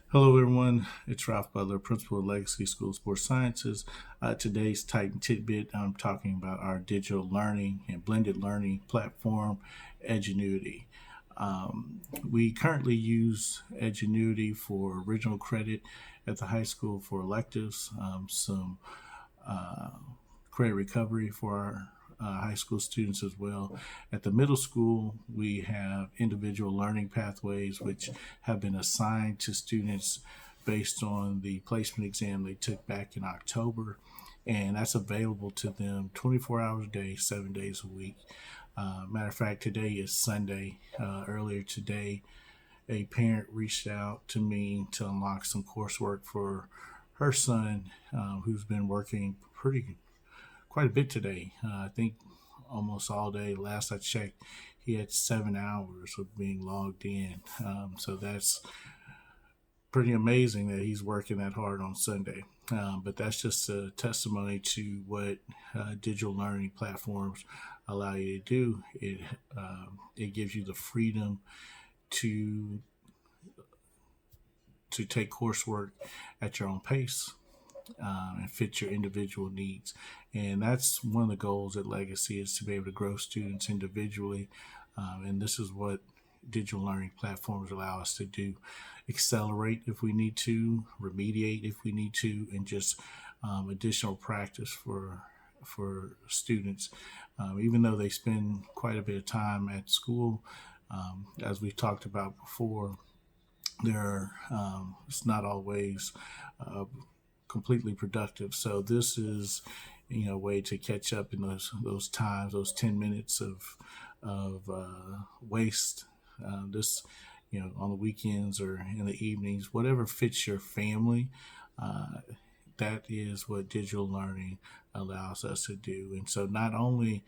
Hello, everyone. It's Ralph Butler, Principal of Legacy School of Sports Sciences. Today's Titan Tidbit, I'm talking about our digital learning and blended learning platform, Edgenuity. We currently use Edgenuity for original credit at the high school for electives, some uh, credit recovery for our high school students as well. At the middle school, we have individual learning pathways which have been assigned to students based on the placement exam they took back in October. And that's available to them 24 hours a day, 7 days a week. Matter of fact, today is Sunday. Earlier today, a parent reached out to me to unlock some coursework for her son, who's been working quite a bit today. I think almost all day. Last I checked, he had 7 hours of being logged in. So that's pretty amazing that he's working that hard on Sunday. But that's just a testimony to what digital learning platforms allow you to do. It gives you the freedom to take coursework at your own pace and fit your individual needs. And that's one of the goals at Legacy is to be able to grow students individually. And this is what digital learning platforms allow us to do: accelerate if we need to, remediate if we need to, and just additional practice for students. Even though they spend quite a bit of time at school, as we've talked about before, it's not always uh, completely productive. So this is, a way to catch up in those times, those 10 minutes of waste. This, on the weekends or in the evenings, whatever fits your family. Uh, that is what digital learning allows us to do. And so not only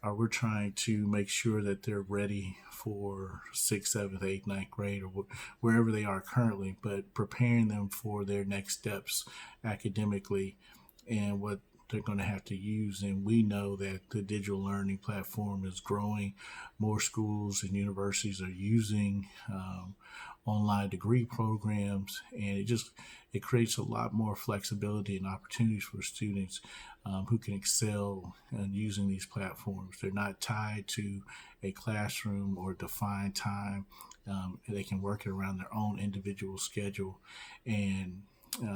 are we trying to make sure that they're ready for sixth, seventh, eighth, ninth grade, or wherever they are currently, but preparing them for their next steps academically and what they're going to have to use. And we know that the digital learning platform is growing. More schools and universities are using online degree programs, and it creates a lot more flexibility and opportunities for students who can excel in using these platforms. They're not tied to a classroom or defined time. They can work it around their own individual schedule, and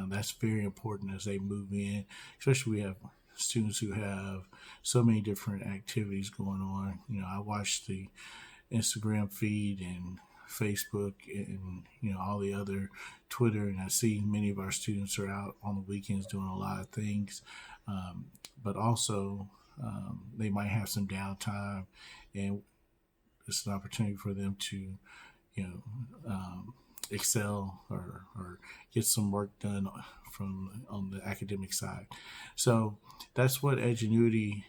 that's very important as they move in. Especially we have students who have so many different activities going on. I watch the Instagram feed and Facebook and all the other Twitter, and I see many of our students are out on the weekends doing a lot of things, but also they might have some downtime, and it's an opportunity for them to you know excel or get some work done from on the academic side. So that's what Edgenuity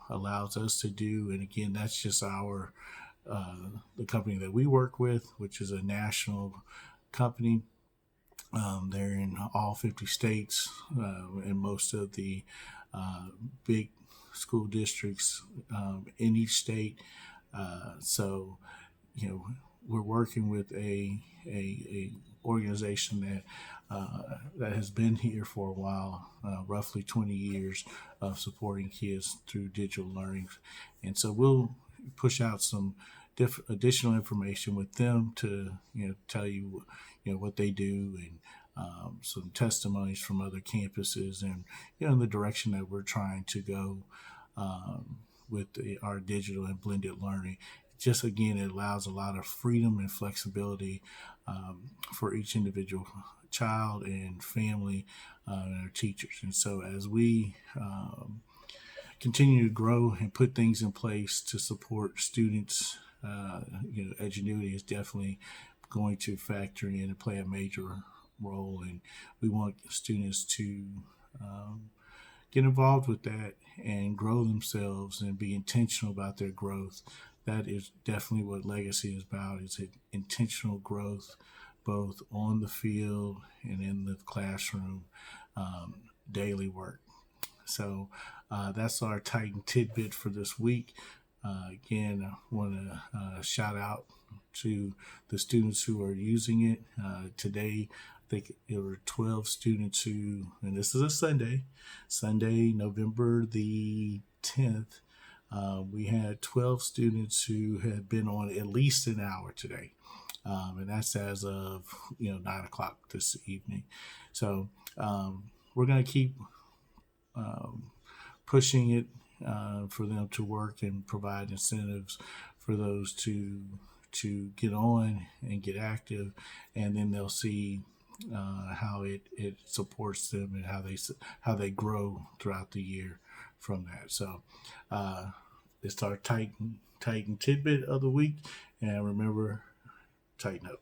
allows us to do. And again, that's just the company that we work with, which is a national company. They're in all 50 states and most of the big school districts in each state. So, you know, we're working with a organization that has been here for a while, roughly 20 years of supporting kids through digital learning, and so we'll push out some additional information with them to tell you what they do, and some testimonies from other campuses, and the direction that we're trying to go with our digital and blended learning. Just again, it allows a lot of freedom and flexibility for each individual child and family and our teachers. And so as we continue to grow and put things in place to support students, Edgenuity is definitely going to factor in and play a major role. And we want students to get involved with that and grow themselves and be intentional about their growth. That is definitely what Legacy is about. It's intentional growth, both on the field and in the classroom, daily work. So that's our Titan tidbit for this week. Again, I want to shout out to the students who are using it. Today, I think there were 12 students who, and this is a Sunday, November the 10th. We had 12 students who had been on at least an hour today. And that's as of 9 o'clock this evening. So we're going to keep pushing it for them to work and provide incentives for those to get on and get active, and then they'll see how it supports them and how they grow throughout the year from that. So it's our Titan Tidbit of the week, and remember, tighten up.